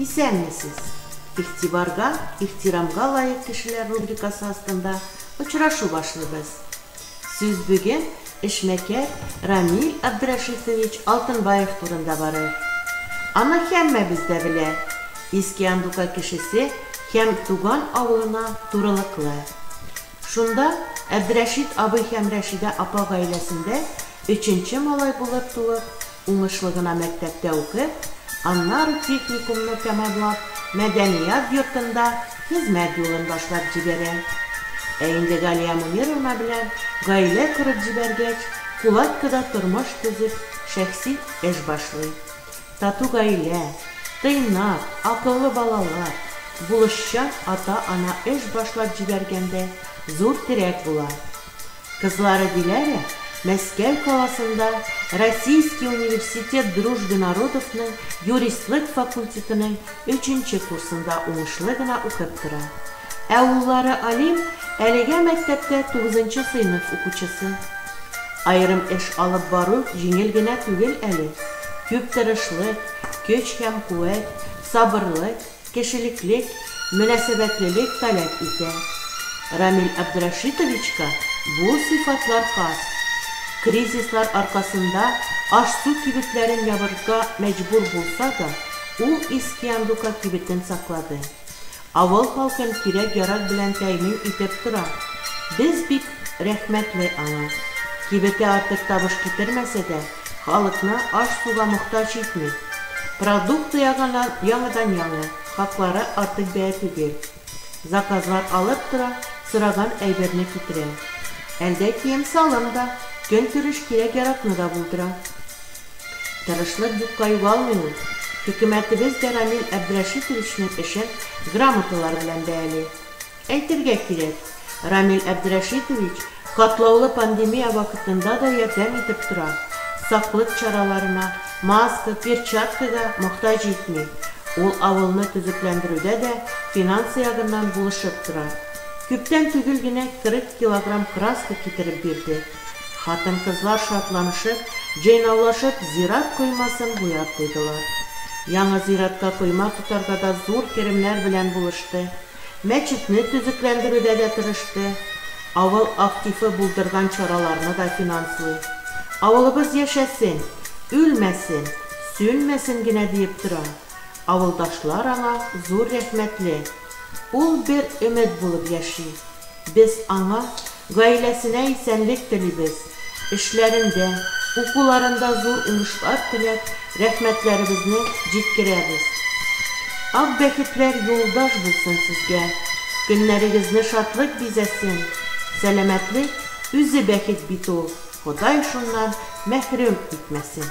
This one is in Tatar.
İsәнмесез? İğtibarga, ihtiramga layık kişiler rubrikası астында uçraşu başlıyoruz. Söz bugün eşmeker Рамил Абдрашитович Алтынбаев турында барır. Аны һәммәбез дә белә. Иске-Андука кешесе һәм туган авылына турылыклы. Шунда Абдрашит абый һәм Рәшидә апа гаиләсендә 3нче малай булып туып, уңышлы гына мәктәптә укып, аннары техникумны тәмамлап, мәдәният йортында хезмәт юлын башлап җибәрә. Инде Галия Мунировна белән гаилә корып җибәргәч, Кулаткада тормыш төзеп, шәхси эш башлый. Тату гаилә, тыйнак, акыллы балалар, булышчан ата-ана эш башлап җибәргәндә зур терәк була. Кызлары Диләрә Мәскәү каласында Российский университет Дружбы народовның юристлык факультетының 3нче курсында уңышлы гына укып тора. Ә уллары Алим әлегә мәктәптә 9нчы сыйныф укучысы. Айрым эш алып бару җиңел генә түгел әле. Күп тырышлык, көч һәм куәт, сабырлык, кешелеклек, мөнәсәбәтлелек таләп итә. Рамил Абдрашитовичка бу сыйфатлар хас. Кризислар аркасында аш-су кибетләрен ябырга мәҗбүр булса да, ул Иске-Андука кибетен саклады. Авыл халкын кирәк-ярак белән тәэмин итеп тора. Без бик рәхмәтле аңа. Кибете артык табыш китермәсә дә, халыкны аш-суга мохтаҗ итми. Продукты яңадан-яңа, хаклары артык бәя түгел. Заказлар алып тора, сыраган әйберне китерә. Әлдә кием-салым да, көн-көреш кирәк-яракны да булдыра. Тырышлык юкка югалмый ул. Хөкүмәтебез дә Рамил Абдрашитовичның эшен грамоталар белән бәяли. Әйтергә кирәк, Рамил Абдрашитович катлаулы пандемия вакытында да ярдәм итеп тора. Саклык чараларына, маска, перчаткага мохтаҗ итми. Ул авылны төзекләндерүдә дә финанс ягыннан булышып тора. Күптән түгел генә 40 килограмм краска китереп бирде. Хатын-кызлар шатланышып, җыйнаулашып, зират коймасын буяп куйдылар. Яңа зиратка койма тутарга да зур керемнәр белән булышты. Мәчетне төзекләндерүдә дә тырышты. Авыл активы булдырган чараларны да финанслый. Авылыбыз яшәсен, үлмәсен, сүнмәсен генә диеп тора. Авылдашлар аңа зур рәхмәтле. Ул бер өмет булып яши. Без аңа, гаиләсенә исәнлек телибез. Эшләрендә, укуларында зур уңышлар теләп, рәхмәтләребезне җиткерәбез. Ак бәхетләр юлдаш булсын сезгә. Көннәрегезне шатлык бизәсен. Сәламәтлек үзе бәхет бит ул. Ходай шуннан мәхрүм итмәсен.